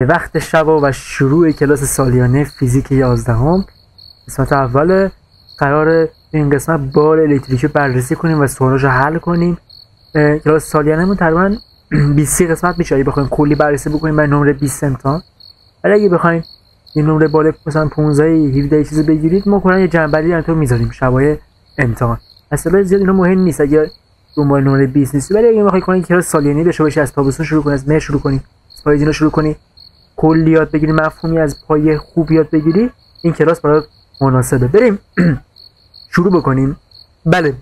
وقت شب و شروع کلاس سالیانه فیزیک 11 قسمت اول. قرار این قسمت بار الکتریکی رو بررسی کنیم و سوالش رو حل کنیم. کلاس سالیانه‌مون تقریبا 20 قسمت میشه. اگه بخوایم کلی بررسی بکنیم برای نمره 20 امتحان، ولی اگه بخوایم یه نمره بالا مثلا 15 17 چیزی بگیرید، ما کلا یه جنبندی انطور میذاریم شبای امتحان. اصلا زیاد اینا مهم نیست اگه دنبال نمره 20 نیستی، ولی اگه میخوای کنی کلاس سالیانه داشته باشی، از تابستون شروع کنی، از مه شروع کنی، از پاییز شروع کنی، کلی یاد بگیری، مفهومی از پایه خوب یاد بگیری، این کلاس برات مناسبه. بریم شروع بکنیم. بله،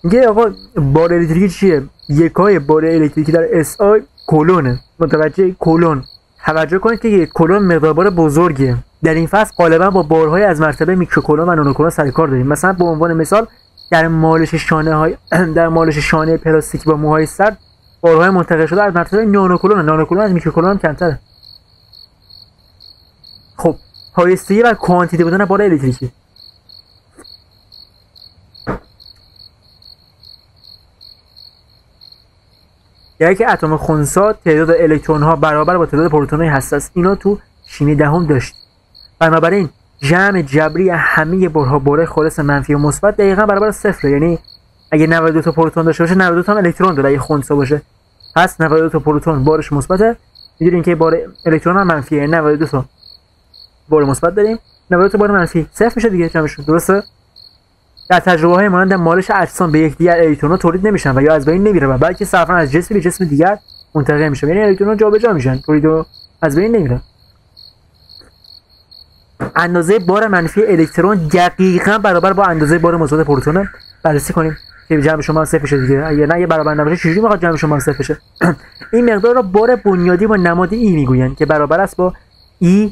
میگه آقا بار الکتریکی چیه؟ یکای بار الکتریکی در اس آی کلونه. متوجه کلون توجه کنید که یک کلون مقدار بار بزرگیه. در این فصل غالبا با بارهای از مرتبه میکروکلون و نانوکلون سر کار داریم. مثلا به عنوان مثال در مالش شانه پلاستیکی با موهای سرد بارهای منتقل شده از مرتبه نانوکلون از میکروکلون کمتره. خب پایستگی و کوانتیته بودن بار الکتریکی. یعنی که اتم خنثی تعداد الکترون ها برابر با تعداد پروتون های هسته است. اینا تو شیمی دهم داشت. بنابراین جمع جبری همه بارها بار خالص منفی و مثبت دقیقاً برابر صفر. یعنی اگه 92 تا پروتون داشته باشه 92 تا هم الکترون داره اگه خنثی باشه. پس 92 تا پروتون بارش مثبته. میدونین که بار الکترون هم منفیه. 92 تا بار مثبت داریم، 92 تا بار منفی، صفر میشه دیگه جمعشون. درسته؟ در تجربه‌های مانند مالش اجسام به یکدیگر الکترون‌ها تولید نمیشن و یا از بین نمیرن، بلکه صرفاً از جسمی به جسم دیگر منتقل میشن. یعنی الکترون‌ها جابجا میشن، تولید و از بین نمیرن. اندازه بار منفی الکترون دقیقاً برابر با اندازه بار مثبت پروتون. بررسی کنیم که جمع شما صفر بشه دیگه. اگه نه یه برابر نباشه چجوری میخواد جمع شما صفر بشه؟ این مقدار را بار بنیادی با نماد E میگویند که برابر است با E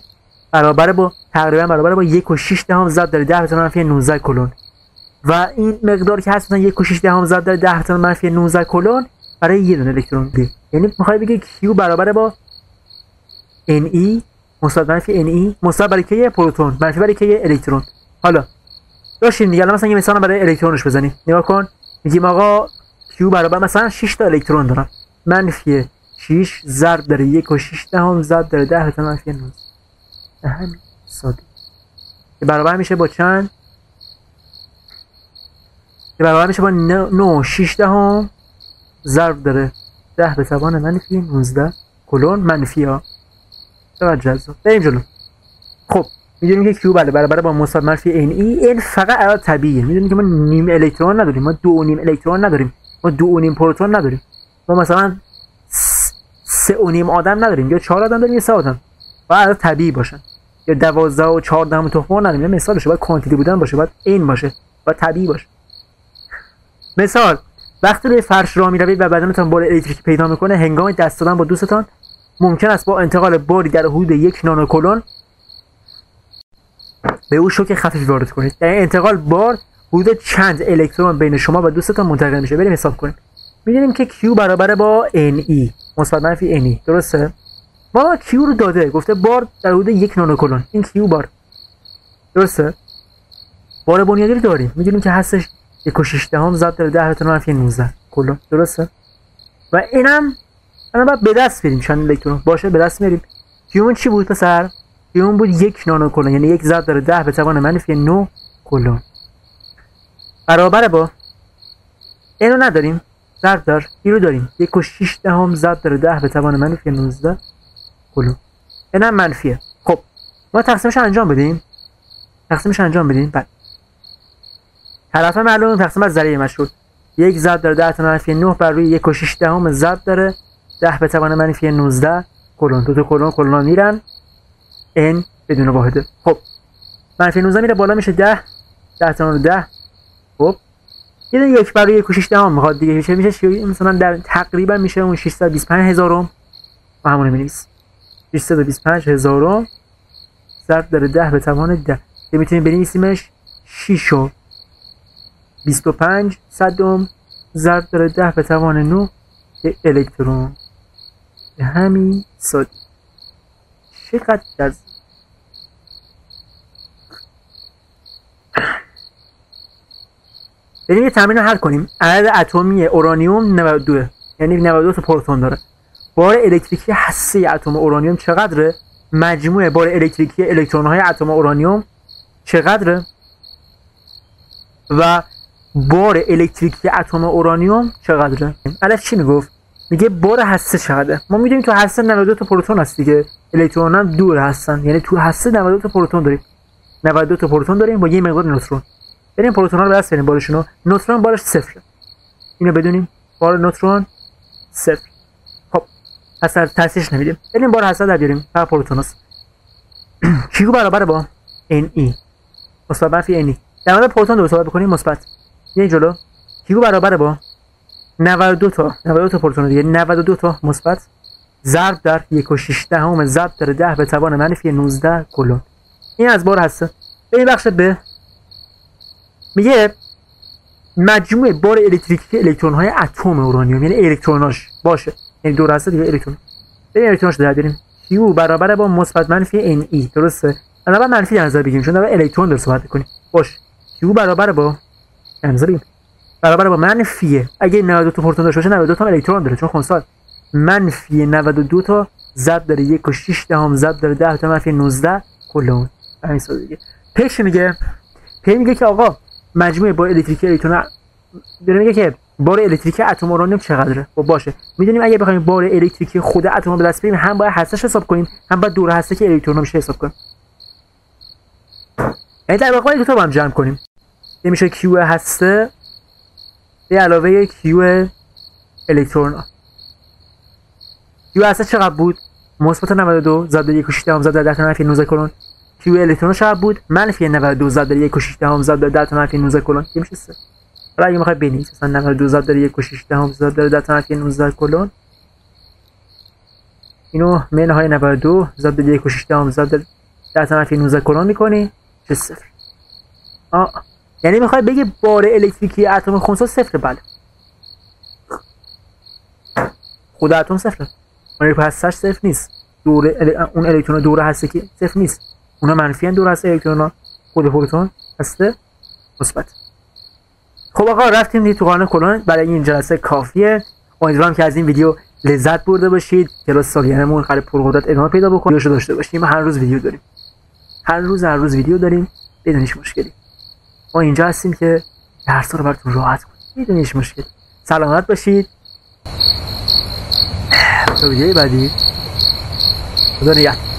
تقریبا برابر با 1.6 ضرب در 10 منفی 19 کلون. و این مقدار که هست مثلا 1.6 ضرب در 10 منفی 19 کلون برای یه دونه الکترون دی. یعنی میخوای بگی Q برابر با Ne مثبت منفی Ne، مثبت برای که پروتون، منفی برای که الکترون. حالا داشتیم دیگه. مثلا یه مثال برای الکترونش بزنیم. نگاه کن، میگیم آقا Q برابر مثلا 6 تا الکترون دارم، منفی 6 ضرب در 1.6 ضرب در 10 منفی 19. همین ساده. که برابر میشه با چند؟ که برابر میشه با 9.6 ضرب داره 10 به توان منفی 19 کلون منفی ها. توجه جذاب. بریم جلو. خب میدونیم که Q برابر با مثبت منفی Ne. این فقط عدد طبیعیه. میدونیم که ما نیم الکترون نداریم، ما 2.5 الکترون نداریم، ما 2.5 پروتون نداریم، ما مثلا 3.5 آدم نداریم، یا 4 آدم داریم یا 3 آدم. باید عدد طبیعی باشن. یا 12 و 14 تخم نداریم. مثالش باید کوانتیتی بودن باشه، باید این باشه، باید طبیعی باشه. مثال وقتی روی فرش راه میروید و بدنتان بار الکتریکی پیدا میکنه، هنگام دست دادن با دوستتان ممکن است با انتقال باری در حدود 1 نانوکلون به او شوک خفیفی وارد کنید. در این انتقال بار حدود چند الکترون بین شما و دوستتان منتقل میشه. بریم حساب کنیم. میدونیم که Q برابر با Ne مثبت منفی Ne. درسته؟ ما Q رو داده، گفته بار در حدود 1 نانوکلون. این Q بار. درسته؟ بار بنیادی رو داریم. میدونیم که هستش 1.6 ضرب در 10 منفی 19 کلون. درسته؟ و اینم الان باید به دست بریم چند الکترون باشه، به دست میاریم. Qمون چی بود پسر؟ Qمون بود 1 نانوکلون، یعنی 1 ضرب در 10 به توان منفی 9 کلون. برابر با اینو نداریم، ضرب در اینو داریم، 1.6 ضرب در 10 به توان منفی 19 کلون. اینم منفیه. خب ما تقسیمش انجام بدیم. بعد طرف معلوم تقسیم بر ذریع مشهور. 1 ضرب در 10 منفی 9 بر روی 1.6 ضرب داره 10 به توان منفی 19 کلون. دو تا کلون میرن، n بدون واحده. خب منفی 19 میره بالا میشه 10 تا 10. خب یه دونه 1 بر روی 1.6 میخواد دیگه، میشه مثلا در تقریبا میشه اون 625,000 و همون می‌نویس 625,000 ضرب در 10 به توان 10. که میتونیم بنویسیمش 6 و 25 صدم ضرب در 10 به توان 9 الکترون. همین ساده. چقدر جذاب. بریم یه تمرین رو حل کنیم. عدد اتمی اورانیوم 92، یعنی 92 تا پروتون داره. بار الکتریکی هسته اتم اورانیوم چقدره؟ مجموع بار الکتریکی الکترون های اتم اورانیوم چقدره و بار الکتریکی اتم اورانیوم چقدره. الف چی میگفت؟ میگه بار هسته چقدره. ما میدونیم تو هسته 92 تا پروتون هست دیگه، الکترون هم دور هستن، یعنی تو هسته 92 تا پروتون داریم، 92 تا پروتون داریم با یه مقدار نوترون. بریم پروتون ها رو بس بریم بارشون رو. نوترون بارش صفره، اینو بدونیم، بار نوترون صفر. خب اصلا تاثیرش نمیدیم، بریم بار هسته در بیاریم، فقط پروتون هست. کیو برابر با Ne مثبت منفی Ne. در مورد پروتون رو حساب بکنیم مثبت، یه جلو کیو برابر با 92 تا پروتون دیگه، 92 تا مثبت ضرب در 1.6 ضرب در 10 به توان منفی 19 کلون. این از بار هسته. بریم بخش ب. میگه مجموع بار الکتریکی الکترون های اتم اورانیوم، یعنی الکتروناش باشه، یعنی دور هسته دیگه الکترون. بریم الکتروناش در بیاریم. کیو برابر با مثبت منفی Ne. درسته؟ الان منفی در نظر بگیریم چون داره الکترون داره صحبت می‌کنیم. باشه. کیو برابر با برابر با منفیه، اگه 92 تا پروتون داشته باشه 92 تا الکترون داره چون خنثی. منفی 92 تا ضرب در 1.6 ضرب در 10 تا منفی 19 کلون. همین سادگی. پیش میگه که آقا مجموع بار الکتریکی الکترون داره، میگه که بار الکتریکی اتم اورانیوم چقدره. خب باشه، میدونیم اگه بخوایم بار الکتریکی خود اتم رو به دست بیاریم هم باید هسته‌اش حساب کنیم، هم باید دور هسته که الکترون میشه حساب کنیم. یعنی در واقع دو تا با هم جمع کنیم. این میشه کیو هسته به علاوه کیو الکترون. کیو هسته چقدر بود؟ مثبت 92 ضرب در 1.6 ضرب در 10 تا منفی 19 کلون. کیو الکترون چقدر بود؟ منفی 92 ضرب در 1.6 ضرب در 10 تا منفی 19 کلون. که میشه 3. حالا اگه میخوای بنویسی مثلا 92 ضرب در 1.6 ضرب در 10 تا منفی 19 کلون، اینو منهای 92 ضرب در 1.6 ضرب در 10 تا منفی 19 کلون میکنی چه 0. یعنی میخوای بگی بار الکتریکی اتم خنثی صفر. بله خود اتم صفره، اون هستش صفر نیست، دور اون الکترون دور هسته که صفر نیست، اونا منفی ان دور هسته الکترون، خود پروتون هسته مثبت. خب آقا رفتیم دیگه تو قانون کلون. برای این جلسه کافیه. امیدوارم که از این ویدیو لذت برده باشید. کلاس سالیانمون قرار پرقدرت ادامه پیدا بکنه، ویدیوشو داشته باشیم. هر روز ویدیو داریم، هر روز ویدیو داریم بدون هیچ مشکلی. ما اینجا هستیم که درس‌ها رو براتون راحت کنیم بدون هیچ مشکلی. سلامت باشید. تا ویدیوی بعدی. خدا نگهدار.